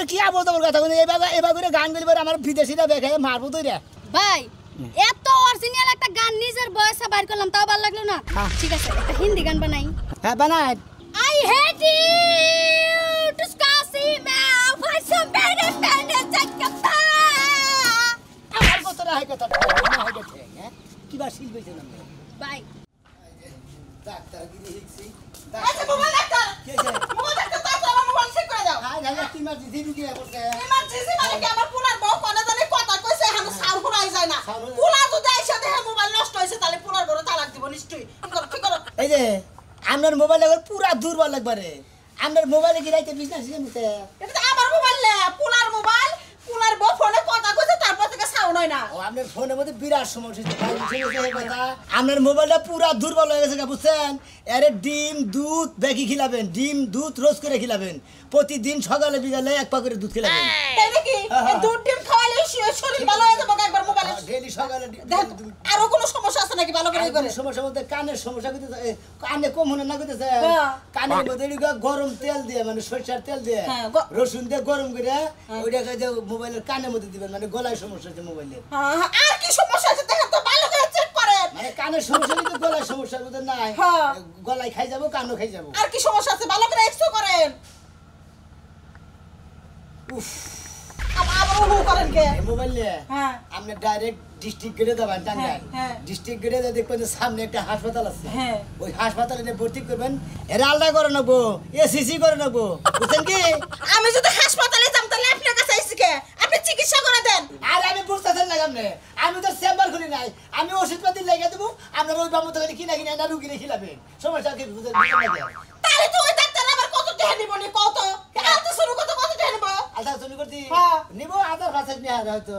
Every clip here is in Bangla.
আপনি কি আবল তাবল কথা বলেন এবার করে গান গেলে আমার বিদেশিরা দেখে মারবো তো রে ভাই এত অরিজিনাল একটা গান নিজের বয়সে বাইর করলাম তাও ভালো লাগলো না ঠিক আছে একটা হিন্দি গান বানাই হ্যাঁ বানাই I hate you to scasi me ভাই সব বেরে বেরে চাকা আমার কথা হয় কথা না হয় গেছে হ্যাঁ কি বা শিল বইছেন আপনি ভাই ডাক্তার কি দেখছি আচ্ছা মোবাইল ডাক্তার কে যে মোবাইল ডাক্তার তাড়াতাড়ি আমার মোবাইল চেক করে দাও হ্যাঁ জানা কি মার দিদি রুগী করছে ইমার্জেন্সি মানে কি আমার পুলার বউ কোনে জানে কথা কইছে এখন সার হুরাই যায় না পুলা যদি আইসা দেখে মোবাইল নষ্ট হইছে তাহলে পুলার বড় তালাক দিব নিশ্চয়ই কি করো এই যে আপনার মোবাইল এখন পুরা দুর্বল লাগবারে আপনার মোবাইলে কি রাইতে বিজনেস নিতে এটা তো আমার মোবাইল না পুলার বউ ফোনে কথা কইছে তারপর থেকে সাউন্ড হয় না ও আপনার ফোনের মধ্যে বিরাট সমস্যা হচ্ছে কথা আপনার মোবাইলটা পুরা দুর্বল হয়ে গেছে বুঝছেন আরে ডিম দুধ বেশি খিলাবেন ডিম দুধ রোজ করে খিলাবেন প্রতিদিন সকালে বিকালে এক পা করে দুধ খিলাবেন তাই নাকি এই দুধ ডিম খাওয়ালে শরীর ভালো হয়ে যাবে একবার মোবাইলে ডেইলি সকালে আরো কোনো সমস্যা আছে নাকি ভালো করে করে সমস্যা বলতে কানের সমস্যা করতেছে কানে কম হনে না করতেছে কানের মধ্যে গরম তেল দিয়ে মানে সরষের তেল দিয়ে রসুন দিয়ে গরম করে ওইটাকে যে মোবাইলের কানের মধ্যে দিবেন মানে গলায় সমস্যা আছে মোবাইলে আর কি সমস্যা আছে দেখেন তো ভালো করে চেক করেন মানে কানের সমস্যা কিন্তু গলায় সমস্যার মধ্যে নাই গলায় খাই যাবো কানও খাই যাবো আর কি সমস্যা আছে ভালো করে এক্সো করেন উফ আবার ওহো করেন কে মোবাইল নিয়ে হ্যাঁ আপনি ডাইরেক্ট ডিস্ট্রিক্ট গেটে যাবেন টাঙ্গাইল ডিস্ট্রিক্ট গেটে দেখবেন যে সামনে একটা হাসপাতাল আছে ওই হাসপাতালে ভর্তি করবেন এর আলাদা করে নেবো এসিসি করে নেবো বুঝছেন কি আমি যদি হাসপাতালে যাম তাহলে আপনার কাছে আইছি কে আপনি চিকিৎসা করে দেন আর আমি বুঝতেছেন না কেমনে আমি তো চেম্বার খুলি নাই আমি ওষুধপাতি লেগে দেবো আপনার ওই বামু থেকে কিনা কিনা না রুগী খিলাবেন সমস্যা কি বুঝতে তাহলে তো ওই ডাক্তার আবার কত টাকা নিব নি কত আলতে শুরু কত টাকা নিব আধা শুরু করছি নিবো আধা পাঁচের নিয়ে হয়তো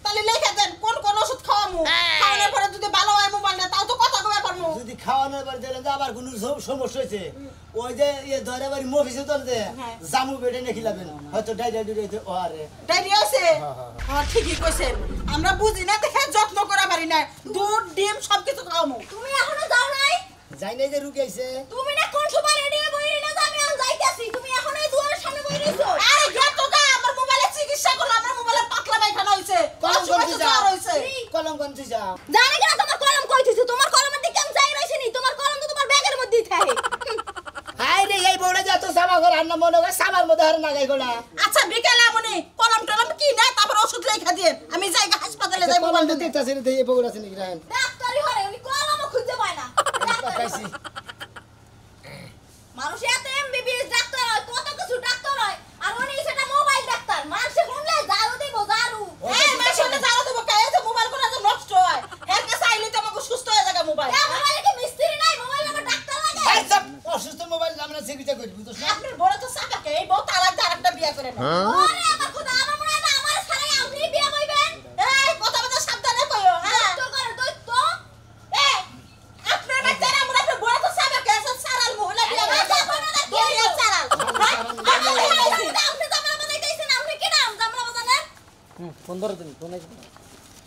তাহলে লেখা দেন কোন কোন ওষুধ খাওয়ামু খাওয়ানোর পরে যদি ভালো হয় মোবাইল না তাও তো কথা কবে পারমু যদি খাওয়ানোর পরে দেখলেন যে আবার কোনো সমস্যা হয়েছে ওই যে ধরে বাড়ি মফিসে চলতে জামু বেটে নিয়ে খিলাবেন হয়তো ডাইরিয়া ও আরে ডায়রিয়া আছে হ্যাঁ ঠিকই কইছেন আমরা বুঝি না দেখে যত্ন করা পারি না দুধ ডিম সবকিছু খাওয়ামু তুমি এখনো যাও নাই যাই নাই যে রুগী আইছে তুমি না কোন সময় রেডি হয়ে বইরে না আমি আন যাইতাছি তুমি এখনো এই দুয়ারের সামনে বইরে রইছো আরে গেট তো গা আমার মোবাইলে চিকিৎসা করলো আমার মোবাইলে পাতলা পায়খানা হইছে কলম কোনতে যাও হইছে কলম কোনতে যাও জানি না তোমার কলম কই থইছো তোমার কলমের দিকে আমি যাই রইছি নি তোমার কলম তো তোমার ব্যাগের মধ্যেই থাকে হাই রে এই বড় যা তো সামা করে আর না মনে হয় সামার মধ্যে আর না গাই গোলা আচ্ছা বিকেলে আমনি কলম টলম কি না তারপর ওষুধ লেখা দেন আমি যাই হাসপাতালে যাই কলম মোবাইল তো দেখতাছেন এই বড় আছে নাকি রান ডাক্তারই হরে উনি কলমও খুঁজে পায় না পাইছি মানুষ এত এমবিবিএস ডাক্তার হয় কত কিছু ডাক্তার হয় আর উনি সেটা মোবাইল ডাক্তার মানুষে শুনলে জারু দিব জারু এই মেশিনে জানো দেব কাই যে মোবাইল কোনা যে নষ্ট হয় এর কাছে আইলে তো আমাকে সুস্থ হয়ে যাবে মোবাইল মোবাইলে কি মিস্ত্রি নাই মোবাইল আমার ডাক্তার লাগে এই সব অসুস্থ মোবাইল আমরা চিকিৎসা করি বুঝছ না আপনার বড় তো সাকাকে এই বউ তালাক দিয়ে আরেকটা বিয়ে করে না আরে আমার খোদা আমার মনে হয় না আমার ছাড়াই আপনি বিয়ে কইবেন এই কথা বলতে সাবধানে কইও হ্যাঁ দৈত্য করে দৈত্য এই আপনার বাচ্চারা আমরা আপনার বড় তো সাকাকে সব সারাল মহিলা বিয়ে করে বিয়ে সারাল আপনি জামলা বানাইতেছেন আপনি কি নাম জামলা বানালেন 15 দিন কোনে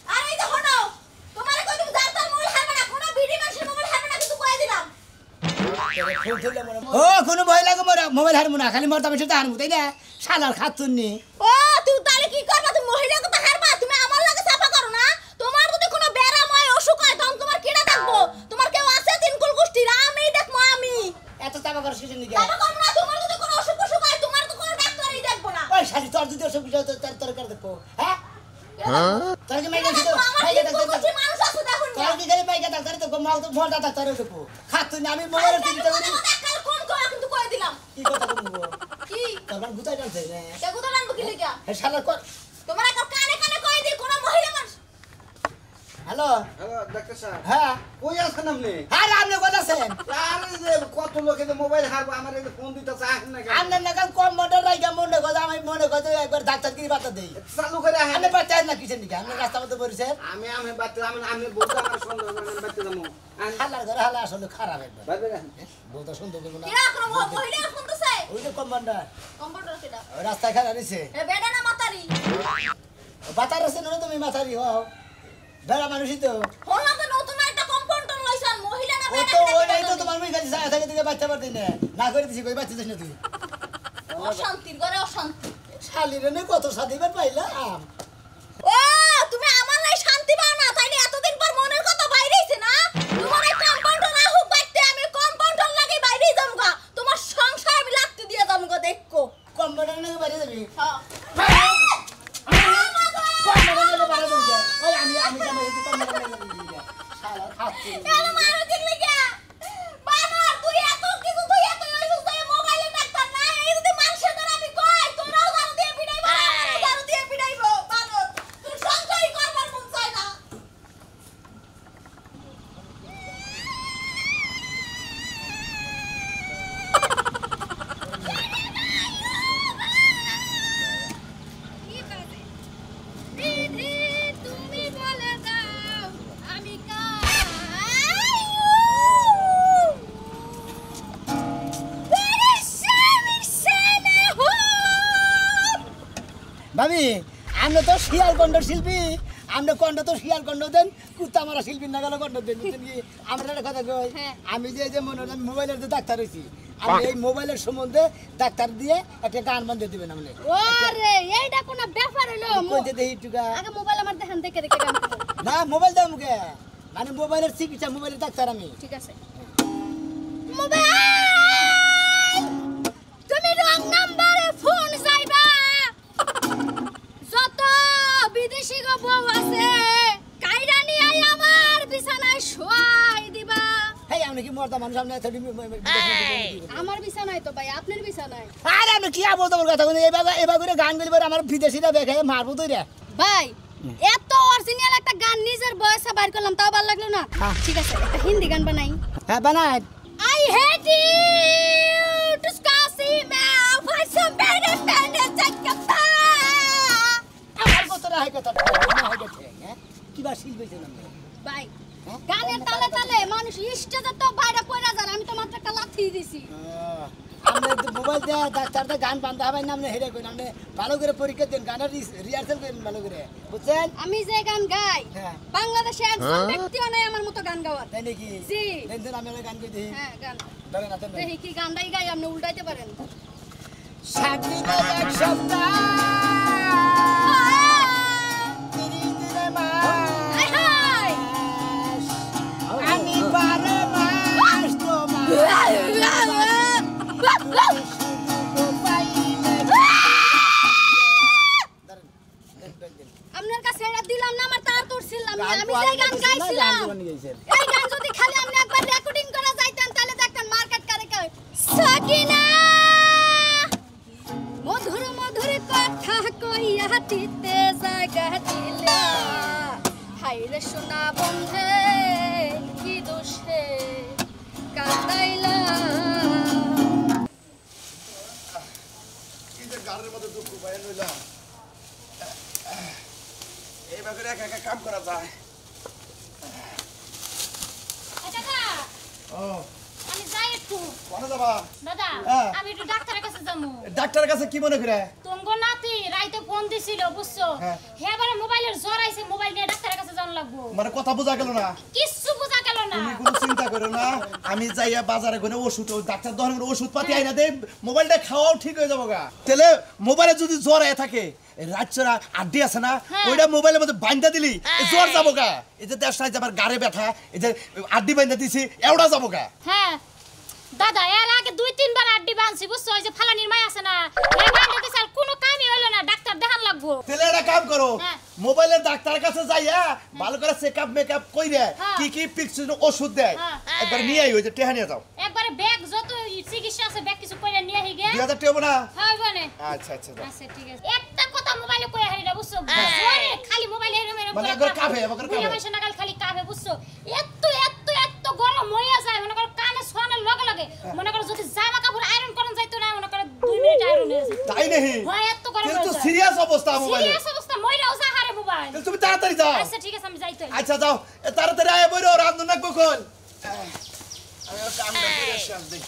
আরে এই দেখো না তোমারে কই তুমি জানতাম মোবাইল হারবে না কোন বিডি মানুষের মোবাইল হারবে না কিন্তু কই দিলাম ও কোনো ভয় লাগে মোর মোবাইল হারমু না খালি মোর তামে সেটা হারমু তাই না শালার খাতুন নি ও তুই তাহলে কি করবা তুমি মহিলাকে তো হারবা তুমি আমার লাগে সাফা করো না তোমার যদি কোনো বেরাম হয় অসুখ হয় তখন তোমার কিডা দেখবো তোমার কেউ আছে তিনকুল গোষ্ঠীর আমি দেখবো আমি এত টাকা করে শিখে নিগে সাফা করো না তোমার যদি কোনো অসুখ হয় তোমার তো কোনো ডাক্তারই দেখবো না ওই শালি তোর যদি অসুখ হয় তোর করে দেখো হ্যাঁ তোর কি মাইকা দিছো মাইকা আমার ডাক্তার মানুষ আছে দেখুন তোর কি খালি মাইকা ডাক্তার দেখো মাল তো মোর ডাক্তার দেখো খাতুন আমি মোবাইলের টিভিতে করি ডাক্তার কোন কয় কিন্তু কই দিলাম কি কথা বলবো কি তোমার গুতাই জানছে না দেখো তো নাম কি লিখা হে শালার কর তোমার একটা কানে কানে কই দি কোন মহিলা মানুষ হ্যালো হ্যালো ডাক্তার সাহেব হ্যাঁ কই আছেন আপনি আরে আপনি কথা আছেন আরে যে কত লোকে যে মোবাইল হারবো আমার এই ফোন দিতেছে আসেন না কেন? আপনার নাগাল কম মোটর রাইগা মনে কথা আমি মনে কথা একবার ডাক্তার কি বাতা দেই চালু করে আসেন আপনি বাচ্চা না কিসের নিকে আপনি রাস্তা মধ্যে বসেছেন আমি বাচ্চা আমি বলতে আমার সন্দেহ আমি বাচ্চা যাবো হালার ঘরে হালা আসলে খারাপ একবার ভাই বলতে সুন্দর করবো না কিরা কোন মহিলা ফোন দিছে ওই যে কমান্ডার কম্পিউটার কিটা রাস্তায় খারাপ নিছে এ বেডা না মাতারি বাতার আছে না তুমি মাথারি হও বেড়া মানুষই তো হলো তো নতুন একটা কম্পাউন্ডার লইছান মহিলা না ও বেডা তো ওইটাই তো তোমার মুই খালি ছায়া থাকে দিকে বাচ্চা পারতি না না করে দিছি কই বাচ্চা দিস না তুই অশান্তির ঘরে অশান্তি শালিরে নে কত সাদিবার পাইলাম। ও তুমি আমার লাই শান্তি পাও না তাইলে এতদিন পর মনের কথা বাইরেইছে না তোমার এই কম্পাউন্ডার না হুক বাইতে আমি কম্পাউন্ডার লাগি বাইরেই যামগা তোমার সংসার আমি লাগতে দিয়ে যামগা দেখো কম্পিউটার নাকি বাইরে যাবি? হ্যাঁ কম্পিউটার নাকি বাইরে যাবি? ওই আমি জামাই এই কম্পিউটার নাকি বাইরে যাবি? শালা খাচ্ছি। কেন মারো ঠিক লাগা বানর তুই এত কিছু তুই এত ইউজ করে মোবাইলে ডাক্তার না এই যদি মানুষের দ্বারা আমি কই তোরাও জানো দিয়ে পিটাইবো জানো দিয়ে পিটাইবো বানর তুই সংসারই করবার মন চায় না দিদি তুমি বলে দাও আমি ভাবি আমরা তো শিয়াল কণ্ঠ শিল্পী, আমরা কণ্ঠ তো শিয়াল কণ্ঠ দেন, কুত্তা মারা শিল্পী না গেল কণ্ঠ দেন, বুঝছেন কি? আমরা একটা কথা কই, হ্যাঁ। আমি যে মনে হলাম মোবাইলের যে ডাক্তার হয়েছি, আমি এই মোবাইলের সম্বন্ধে ডাক্তার দিয়ে একটা গান বান্ধে দিবেন আপনি। ওরে এইটা কোন ব্যাপার হলো কইতে দেখি টুকা আগে মোবাইল আমার দেখান দেখে দেখে গান করবো। না মোবাইল দাও মুখে, মানে মোবাইলের চিকিৎসা, মোবাইলের ডাক্তার আমি। ঠিক আছে মোবাইল তুমি রং নাম্বারে ফোন যাইবা যত বিদেশি গো বউ আছে কাইরা নিয়ে আমার বিছানায় শোয়াই দিবা। হেই আমি কি মরদা মানুষ, আপনি আমার বিছানায় তো ভাই আপনার বিছানায়। আরে আমি কি বলতে বল কথা বলি, এবার করে গান গেলে আমার বিদেশিরা দেখে মারবো তো রে। ভাই এত অরিজিনাল একটা গান নিজের বয়সে বাইর করলাম তাও ভালো লাগলো না। ঠিক আছে একটা হিন্দি গান বানাই। হ্যাঁ বানাই। I hate you to see me for some better আমার কথা হয় কথা হয় গেছে, হ্যাঁ কিবা শিল্পী ছিলাম ভাই গানের তালে তালে মানুষ স্টেজে তো বাইরে পড়া যায় আমি তো মাত্র একটা লাথি দিছি। আমরা মোবাইল দিয়ে ডাক্তারটা গান বান্ধা হবে না, আপনি হেরে করেন, আপনি ভালো করে পরীক্ষা দেন, গানের রিহার্সাল করেন ভালো করে, বুঝছেন? আমি যে গান গাই হ্যাঁ। বাংলাদেশে একজন ব্যক্তিও নাই আমার মতো গান গাওয়ার। তাই নাকি? জি। দেন আমি গান গাই দিই। হ্যাঁ গান ধরেন হাতে দেখি কি গানটাই গাই আপনি উল্টাইতে পারেন। সাতদিনের এক সপ্তাহ, 30 দিনের মাস, হাই হাই আমি 12 মাস আপনার কাছে এটা দিলাম না আমার তার তুলছিলাম আমি যে গান গাইছিলাম এই গান যদি খালি আপনি একবার রেকর্ডিং করা যাইতেন তাহলে দেখতেন মার্কেট করে কই সাকিনা মধুর মধুর কথা কইয়া দিতে জায়গা দিলা হাইরে সোনা বন্ধে কি দোষে কাঁদাইলা। গাড়ির মধ্যে দুঃখ পাই নইলাম, এইভাবে একা একা কাম করা যায়। দাদা ও আমি যাই একটু। কোনে যাবা? দাদা হ্যাঁ। আমি একটু ডাক্তারের কাছে যাবো। ডাক্তারের কাছে কি মনে করে? তোমার নাতি রাইতে ফোন দিছিল বুঝছো, হ্যাঁ। হ্যাঁ বারে মোবাইলের জ্বর আইছে, মোবাইল নিয়ে ডাক্তারের কাছে যাওয়া লাগবো। মানে কথা বোঝা গেল না? কিচ্ছু বোঝা গেল না। তুমি কোনো চিন্তা করো না, আমি যাইয়া বাজারে গনে ওষুধ, ডাক্তার দোকানে ওষুধ পাতি আইনা দেই, মোবাইলটা খাওয়াও ঠিক হয়ে যাবো গা। তাহলে মোবাইলে যদি জ্বর আয় থাকে, রাতচরা আড্ডি আছে না, ওইটা মোবাইলের মধ্যে বাইন্দা দিলি জ্বর যাবো গা। এই যে দেশ নাই আমার গাড়ে ব্যথা, এই যে আড্ডি বাইন্দা দিছি এওড়া যাবো গা। হ্যাঁ দাদা এর আগে 2-3 বার আড্ডি বানছি বুঝছো, ওই যে ফালানির মাই আছে না এই বানতে দিছাল কোনো কামই হলো না, ডাক্তার দেখান লাগবো। তাহলে একটা কাম করো, হ্যাঁ। মোবাইলের ডাক্তারের কাছে যাইয়া ভালো করে চেকআপ মেকআপ কইরে হ্যাঁ। কি কি প্রেসক্রিপশন ওষুধ দেয় হ্যাঁ। একবার নিয়ে আই, ওই যে টেহা নিয়ে যাও। একবারে ব্যাগ যত চিকিৎসা আছে ব্যাগ কিছু কইরা নিয়ে আহি গে। 2000 টাকা না? হ্যাঁ বনে আচ্ছা আচ্ছা যাও। আচ্ছা ঠিক আছে। একটা কথা মোবাইলে কই হারিরা বুঝছো, জোরে খালি মোবাইলে এরম এরম মানে একবার কাফে, একবার কাফে। বুইয়া মাইছে নাগাল খালি কাফে বুঝছো, এত এত এত গরম হইয়া যায় মনে করো কানে শোনার লগে লগে মনে করো যদি জামা কাপড় আয়রন করন যাইতো না মনে করো 2 মিনিট আয়রন হয়ে যায়। তাই নাকি? হয় এত গরম কিন্তু হয়ে যায়। সিরিয়াস অবস্থা মোবাইলে। সিরিয়াস অবস্থা মইরাও যা হারে মোবাইল। তাহলে তুমি তাড়াতাড়ি যাও। আচ্ছা ঠিক আছে আমি যাইতো। আচ্ছা যাও, তাড়াতাড়ি আয় বইরো, রান্ধন না কখন। আমি ওর কামটা করে শেষ দেই।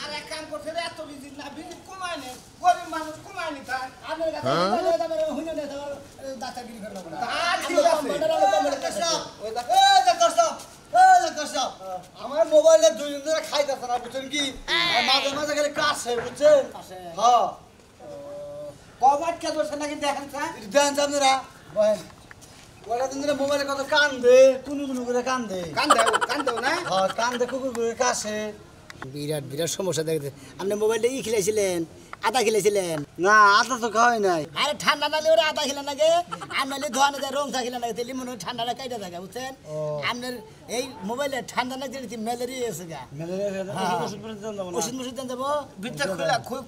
আর এক কাম করছে রে, এত ভিজিট না, ভিজিট কমায় নে, গরিব মানুষ কমায় নি তাই। আপনার কাছে মোবাইলে তারপরে হুইনা নে, তারপর দাঁতাগিরি করবো না। ঠিক আছে। কম্পিউটার আর কম্পিউটার কাছে। ওই দেখ, এই যে দর্শক, এই যে দর্শক। সাহেব আমার মোবাইলে দুই দিন ধরে খাইতেছে না বুঝছেন কি আর মাঝে মাঝে খালি কাশে বুঝছেন হ্যাঁ কবার কে দোষ নাকি দেখেন স্যার দেন আপনারা বলেন কয়টা দিন ধরে মোবাইলে কত কান্দে কুনু কুনু করে কান্দে কান্দেও না হ্যাঁ কান্দে কুকুর করে কাশে বিরাট বিরাট সমস্যা দেখতে আপনি মোবাইলটা খেলেছিলেন আদা খেলেছিলেন না আটা তো খাওয়াই নাই আরে ঠান্ডা নালে ওরা আদা খেলেন নাকি আর নালে ধোয়ানো যায় রং চা খেলেন নাকি তেলি মনে হয় ঠান্ডাটা কাইটা থাকে বুঝছেন আপনার এই মোবাইলে ঠান্ডা না যেটি ম্যালেরিয়া এসে গা ওষুধ মুষুধ দেন যাবো ভিতরে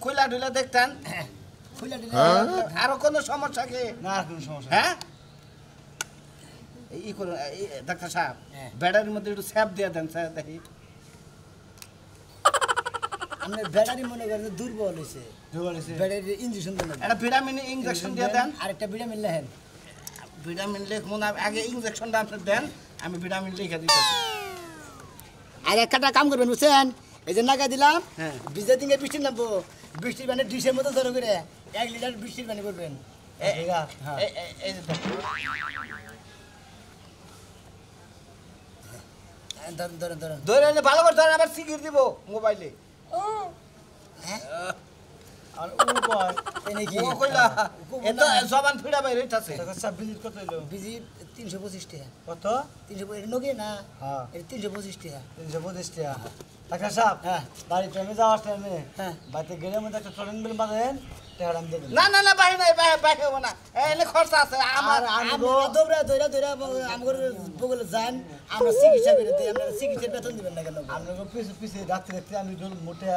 খোলা ঢুলে দেখতেন খুলে দিলে আরো কোনো সমস্যা কি না আর কোনো সমস্যা হ্যাঁ এই করুন ডাক্তার সাহেব হ্যাঁ। ব্যাটারির মধ্যে একটু স্যাপ দিয়ে দেন স্যার দেখি আপনার ব্যাটারি মনে করেন যে দুর্বল হয়েছে ব্যাটারি ইঞ্জেকশন দেন একটা ভিটামিন ইনজেকশন দিয়ে দেন আরেকটা ভিটামিন লেহেন ভিটামিন লিখুন আগে ইনজেকশনটা আপনি দেন আমি ভিটামিন লিখে দিতেছি আর একটা কাম করবেন বুঝছেন এই যে নাকা দিলাম হ্যাঁ। বিজয় দিনে বৃষ্টি নামবো বৃষ্টির পানি ডিশের মতো ধরে করে 1 লিটার বৃষ্টির পানি করবেন এই যে দেন। ধরেন ধরেন ধরেন ধরে এনে ভালো করে ধরেন আবার সিকিউর দিব মোবাইলে আর উপর এনে কি ও কইলা এটা জবান ফিরা বাইরে হইতাছে টাকা সব ভিজিট কত হইলো বিজি 325 টাকা কত 325 নগে না হ্যাঁ এটা 325 টাকা 325 টাকা টাকা সাহেব হ্যাঁ। বাড়িতে আমি যাওয়ার টাইমে হ্যাঁ। বাড়িতে গেলে মধ্যে একটা ট্রেন বিল বাঁধেন টাকা আমি দেবেন না না না বাইরে নাই বাইরে হবো না এনে খরচা আছে আমার আমরা দৌড়া দৌড়া দৌড়া আমগর বগলে যান আমরা চিকিৎসা করে দিই আমরা চিকিৎসার বেতন দিবেন না কেন আপনাকে পিছে পিছে রাত্রে রাত্রে আমি মোটে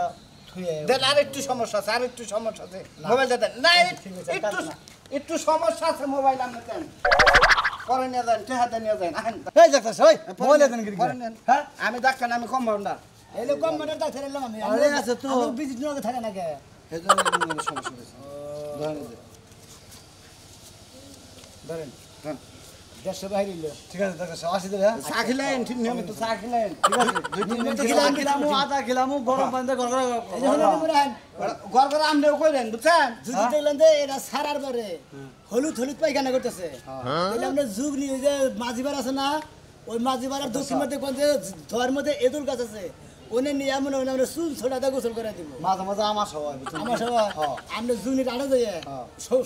থুয়ে দেন আর একটু সমস্যা আছে আর একটু সমস্যা আছে মোবাইলটা দেন না ঠিক আছে, একটু কাটনা। একটু সমস্যা আছে মোবাইল আপনি দেন পরে নিয়ে যান টেহাতে নিয়ে যান আহেন এই ডাক্তার সাহেব মোবাইল দেন কি পরে নেন। হ্যাঁ আমি ডাক্তার না, আমি কম্পাউন্ডার এলো কম মাটার ডাক্তার এলাম আমি আরে আছে তো। বিজি নগে থাকে না কে এই জন্য মোবাইলের সমস্যা হয়েছে ধরেন এই যে। ধরেন ধরেন। 150 বাইরে হইলো ঠিক আছে ডাক্তার সাহেব আসি দিলে চা খেলেন ঠিক নিয়মিত চা খেলেন ঠিক আছে দুই তিন মিনিট খেলামু আদা খেলামু গরম পানিতে গরম এই যে হলুদ মুড়ান ঘর ঘরে আমরাও কইলেন বুঝছেন যদি দেখলেন যে এটা সারার পরে হলুদ হলুদ পায়খানা করতেছে তাহলে আমরা যুগ নিয়ে যে মাঝিবার আছে না ওই মাঝিবারের দক্ষিণ মধ্যে কোন যে ধোয়ার মধ্যে এদুর গাছ আছে ওনে নিয়ে এমন আমরা চুল ছোটাতে গোসল করে দিব মাঝে মাঝে আমার সবাই বুঝছেন? আমার সবাই আমরা জুনির আড়ে যাই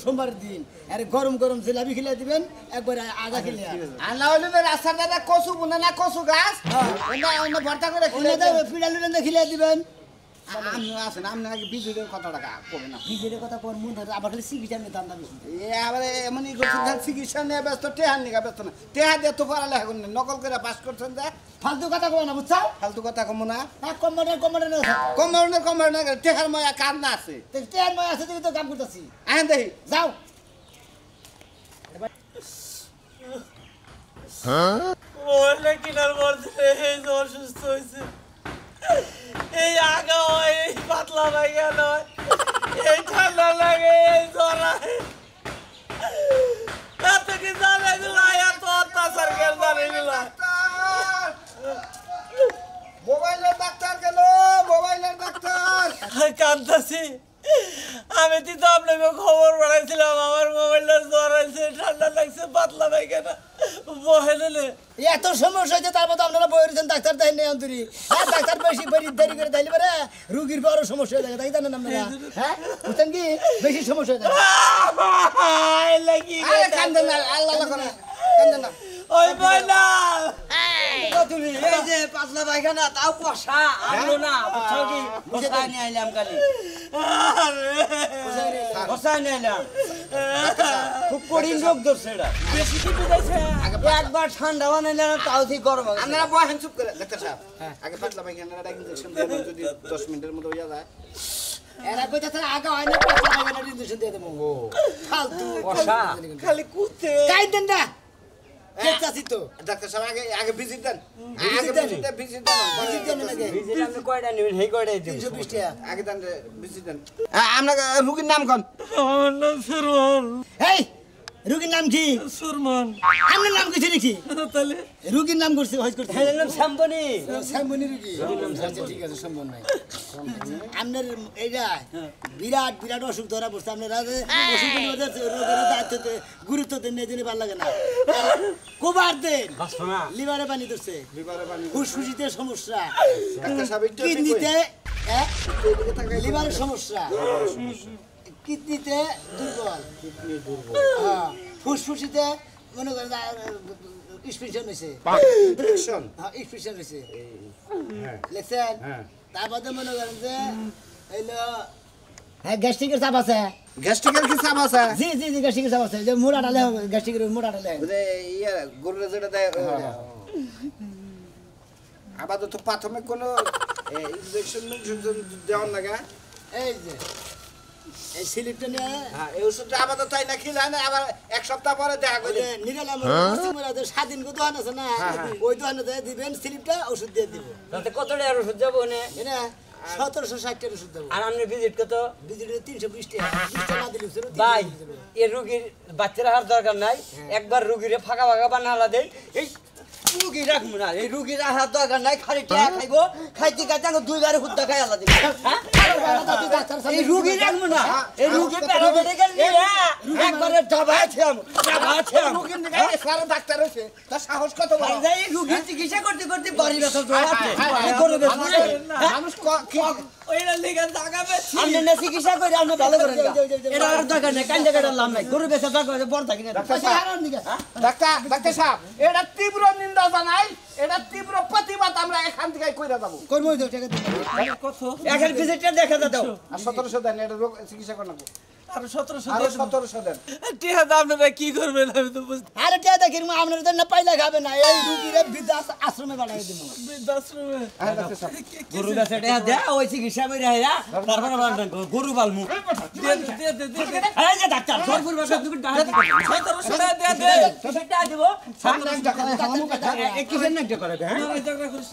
সোমবারের দিন আরে গরম গরম জিলাপি খেলে দিবেন একবার আগা খেলে আর না হইলে তো রাস্তার দাদা কচু বুনে না কচু গাছ ওটা অন্য ভর্তা করে খেলে ওনে পিড়া লুলেন খেলে দিবেন আপনি আছেন আপনি আগে বিজুদের কত টাকা করবেন না নিজের কথা কোন মন ধরে আবার খালি চিকিৎসা নিয়ে দাম দাম বেশি এবারে এমনই করছেন খালি চিকিৎসা নিয়ে ব্যস্ত টেহার নিয়ে ব্যস্ত না টেহা দিয়ে তো পড়ালেখা করেন না, নকল করে পাস করছেন যে ফালতু কথা কয় না বুঝছো ফালতু কথা কমো না কম্পাউন্ডার না কমার টেহার ময়া কাজ না আছে ট্রেন মই আছে তুমি তো কাম করতেছি আহেন দেখি যাও ওটা কিনার মধ্যে এই যে অসুস্থ হয়েছে এই আগা হয় এই পাতলা পায়খানা হয় এই ঠান্ডা লাগে এই জ্বর হয় এত কি জানে এগুলো এত অত্যাচার কেন জানে এগুলো মোবাইলের ডাক্তার গেল মোবাইলের ডাক্তার কান্দাছি আমি তো আপনাকে খবর পাঠাইছিলাম আমার মোবাইলটা জ্বর হয়েছে ঠান্ডা লাগছে পাতলা পায়খানা বহেলে এত সমস্যা হয়েছে তারপর তো আপনারা বইরেছেন ডাক্তার দেয় নেই অন্তরি হ্যাঁ ডাক্তার বেশি দেরি করে তাইলে পারে রুগীর বড় সমস্যা হয়ে যায় তাই জানেন আপনারা হ্যাঁ বুঝছেন কি বেশি সমস্যা হয়ে যায় লাগি আরে কান্দে না আল্লাহ করে কান্দে না ওই বইলা তুমি এই যে পাতলা পায়খানা তাও কষা আনলো না বুঝছো কি কষা নিয়ে আইলাম কালি কষা নিয়ে আইলাম খুব কঠিন রোগ ধরছে এটা বেশি কি বুঝাইছে একবার ঠান্ডা বানাইলাম তাও ঠিক গরম হবে আপনারা বহেন চুপ করে ডাক্তার সাহেব আগে পাতলা পায়খানাটা ইনজেকশন দিয়ে দেন, যদি 10 মিনিটের মধ্যে হয়ে যায় এরা কইতাছে আগা হয় না পাঁচটা টাকা ইনজেকশন দিয়ে দেবো ফালতু কষা খালি কুতে কাইদেন না দেখতাছি তো ডাক্তার সাহেব আগে আগে ভিজিট দেন Visit আগে দেন? ভিজিট দেন ভিজিট দেন নাকি ভিজিট আপনি কয়টা নেবেন সেই কয়টাই দিন 320 টাকা আগে দেন ভিজিট দেন আমরা রুগীর নাম কোন আমার নাম সুরমান এই রুগীর নাম কি সুরমান আমার নাম কিছু নাকি তাহলে রুগীর নাম করছে হজ করছে নাম শ্যামবনি শ্যামবনি রুগী আচ্ছা, ঠিক আছে সম্ভব নাই আপনার এইটা বিরাট বিরাট অসুখ ধরা পড়ছে আপনারা অসুখের মধ্যে রোগের দায়িত্ব গুরুত্ব দেন এই জন্য ভালো লাগে না কোবার দেন লিভারে পানি ধরছে ফুসফুসিতে সমস্যা কিডনিতে লিভারের সমস্যা কিডনিতে দুর্বল হ্যাঁ ফুসফুসিতে মনে করেন ইনফেকশন হয়েছে ইনফেকশন হয়েছে লিখছেন তারপরে মনে করেন যে হইলো হ্যাঁ গ্যাস্ট্রিকের চাপ আছে গ্যাস্ট্রিকের কি চাপ আছে জি জি জি গ্যাস্ট্রিকের চাপ আছে যে মোটা ডালে গ্যাস্ট্রিকের মোটা ডালে যে ইয়ে গরুরে যেটা দেয় আপাতত প্রাথমিক কোনো ইনজেকশন দেওয়ার লাগা এই যে এই স্লিপটা নিয়ে হ্যাঁ এই ওষুধটা আপাতত তাই না খেলে না আবার এক সপ্তাহ পরে দেখা ওই করে যে নিরালাম স্বাধীন দোকান আছে না ওই দোকানে দিবেন স্লিপটা ওষুধ দিয়ে দিব তাতে কত টাকার ওষুধ যাবো না এটা 1760 টাকা ওষুধ দেবো আর আপনি ভিজিট কত বিজুড়ি 320 টাকা 20 টাকা দিলে ভাই এই রুগীর বাচ্চারা আর দরকার নাই একবার রুগীরে ফাঁকা ফাঁকা বানালা দেয় এই রুগী রাখবো না এই রুগীর আহার দরকার নাই খালি টাকা খাইবো খাইতে খাইতে আমি দুইবারে হুদ্দা খাই আলা দিবি এই রুগী রাখবো না এই রুগী প্যারামেডিক্যাল নিয়ে একবারে দাবাইছিলাম রোগীর নিয়ে সারা ডাক্তার হইছে তার সাহস কত বড় এই রুগীর চিকিৎসা করতে করতে বাড়ি ব্যথা জড়াচ্ছে মানুষ ওইটা লেগে জাগাবে আপনি না চিকিৎসা করে আপনি ভালো করেন এটা আর দরকার নাই কান্দে কাটার লাভ নাই গরু বেচা দরকার বড় থাকি না ডাক্তার সাহেব এটা তীব্র নিন্দা জানাই এটা তীব্র প্রতিবাদ আমরা এখান থেকে কইরা যাব কর্মই দাও টাকা দিন এখন ভিজিটটা দেখা দাও আর 1700 দেন এটা রোগ চিকিৎসা করতে আর 1700 আর 1700 দেন টিহা দাম না কি করবেন আমি তো বুঝতে আরে টাকা দেখি আপনার জন্য পাইলা খাবে না এই রুগীরে বৃদ্ধাশ্রম আশ্রমে বানাই দিব বৃদ্ধাশ্রমে হ্যাঁ ডাক্তার সাহেব গরু বেচা দে ওই চিকিৎসা করে আইরা তারপরে বান্ধন গরু পালমু এই যে ডাক্তার জয়পুর বাসা তুমি ডাক্তার 1700 টাকা দে টাকা দিব কিসের নাক করাবে হ্যাঁ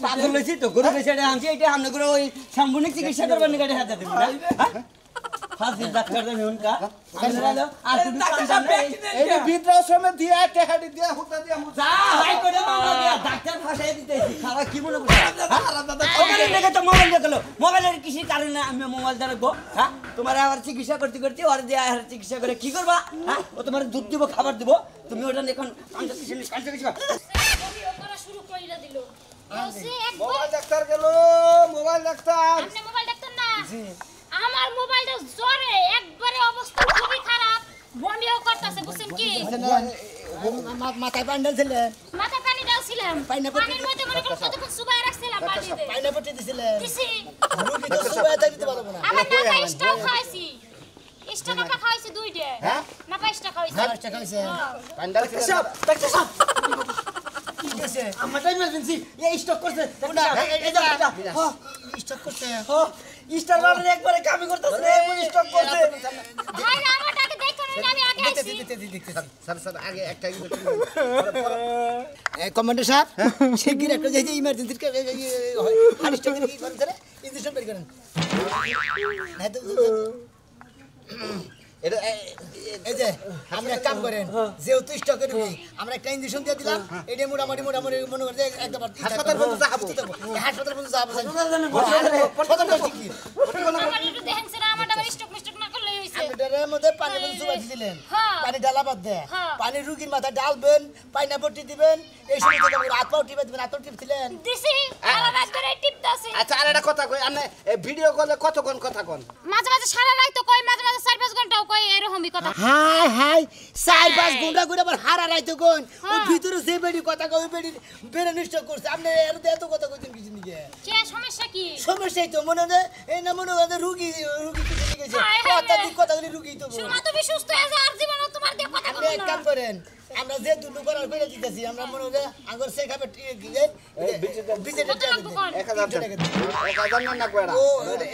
পাগল হইছি তো গরু বেচা আনছি এটা আমনে করে ওই সাম্বনিক চিকিৎসা করবেন না গাড়ি হাতে দিব না ফাজিল ডাক্তার দেন উনকা আর তুমি এই বৃদ্ধাশ্রমে দিয়া টেহাডি দিয়া হুতা দিয়া যা হাই করে মামলা দিয়া ডাক্তার ভাষায় দিতেছি খারা কি মনে করছ ওখানে দেখে তো মোবাইল দেখলো মোবাইলের কিছু কারণে আমি মোবাইল দেখবো হ্যাঁ তোমার আবার চিকিৎসা করতে করতে ওর দিয়ে আর চিকিৎসা করে কি করবা হ্যাঁ ও তোমার দুধ দিব খাবার দিব তুমি ওটা এখন কাঞ্চা কিছু করা শুরু কইরা দিল সে একবার মোবাইল ডাক্তার গেল মোবাইল ডাক্তার আপনি মোবাইল দেখতেন না আমার মোবাইলটা জ্বরে একবারে অবস্থা খুবই খারাপ বমিও করতেছে বুঝছেন কি মাথায় পান্ডাল ছিলেন মাথা পানি দাওছিলাম পানি পানির মধ্যে মনে করো কতক্ষণ সুবাই রাখছিলাম পানি দিয়ে পাইনা পটে দিছিলেন দিছি রুগী তো সুবাই দিতে পারবো না আমার নাপা স্টক খাইছি স্টক নাপা খাইছি দুইটা হ্যাঁ নাপা স্টক খাইছি আরেকটা খাইছে পান্ডাল ডাক্তার সাহেব কি কইছে আমারটা ইমার্জেন্সি এই স্টক করছে এই যা স্টক করতে স্টার বাবার একবারে কামি করতেছে রে স্টক করছে ভাই আমারটাকে দেখো না আমি আগে আইছি স্যার স্যার আগে একটা কমান্ডার সাহেব শিগগির একটা যে ইমার্জেন্সি হারিস্ট করে কি করেন স্যার ইনজেকশন বের করেন না তো এটা এই যে আপনি এক কাম করেন যেহেতু স্টকে রুগী আমরা একটা ইনজেকশন দিয়ে দিলাম এটা মোটামুটি মনে করে একবার হাসপাতাল পর্যন্ত যাবো হাসপাতাল পর্যন্ত যাবো আমার একটু দেখেন স্যার আমারটা স্টক মিস্টেক না করলে হইছে এটার মধ্যে পানি বন্ধ সুবাই দিলেন হ্যাঁ। পানি ডালা বাদ দেয় হ্যাঁ। পানি রুগীর মাথা ডালবেন পাইনা পট্টি দিবেন এই সময় হাত পাও টিপে দিবেন হাত পাও টিপছিলেন দিছি সারা রাত ধরে টিপতাছি আচ্ছা আর একটা কথা কই আপনি ভিডিও কলে কতক্ষণ কথা কোন মাঝে মাঝে সারা রাত তো কই মাঝে মাঝে 4-5 ঘন্টাও কই এরকমই কথা হাই হাই 4-5 ঘন্টা করে আবার হারা রাইতে কোন ও ভিতরে যে বেডি কথা কই বেডি বেরে নিশ্চয় করছে আপনি এর এত কথা কইছেন কিছু নিকে কি সমস্যা কি সমস্যাই তো মনে হয় এই না মনে হয় রুগী কিছু নিকে কথা বলি রুগী তো শোনা তুমি সুস্থ হয়ে যাও আর জীবন তোমার দিয়ে কথা আপনি এক কাম করেন আমরা যে দুটো করার করে দিতেছি আমরা মনে হয় আগর সে খাবে বিজেটা 1000 না কয়রা ও এটা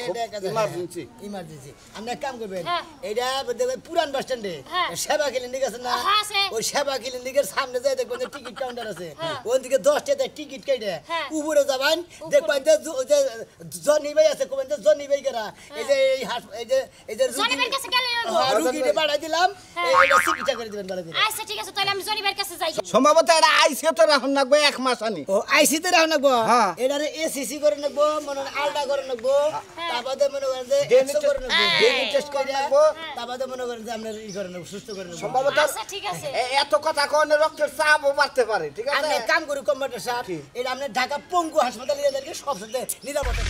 ইমার্জেন্সি ইমার্জেন্সি আমরা কাম করবেন হ্যাঁ। এটা দেখবেন পুরান বাস স্ট্যান্ডে হ্যাঁ। সেবা ক্লিনিক আছে না হ্যাঁ, আছে। ওই সেবা ক্লিনিকের সামনে যাই দেখবেন যে টিকিট কাউন্টার আছে হ্যাঁ। ওই দিকে 10 টাকা টিকিট কেটে হ্যাঁ। উপরে যাবেন দেখবেন যে জনি ভাই আছে কোন যে জনি ভাই করা এই যে এই যে জনি ভাইয়ের কাছে গেলে রুগীকে বাড়াই দিলাম হ্যাঁ। এটা চিকিৎসা করে দিবেন ভালো করে আচ্ছা ঠিক আছে তাহলে আমি জনিবার কাছে যাই সম্ভবত এটা আইসে তো রাখুন লাগবে 1 মাস আনি ও আইসিতে রাখ নাকবো হ্যাঁ। এটারে এসিসি করে নাকবো মনে হয় আলটা করে নাকবো তারপরে মনে করেন যে DNA 100 করে নাকবো DNA টেস্ট করে লাগবো তারপরে মনে করেন যে আপনার ই করে নাকবো সুস্থ করে নাকবো সম্ভবত আচ্ছা ঠিক আছে এত কথা কোন রক্তের চাপও বাড়তে পারে ঠিক আছে আপনি এক কাম করি কম্পিউটার সাহেব এটা আপনি ঢাকা পঙ্গু হাসপাতালে এদেরকে সবসাথে নিরাপত্তা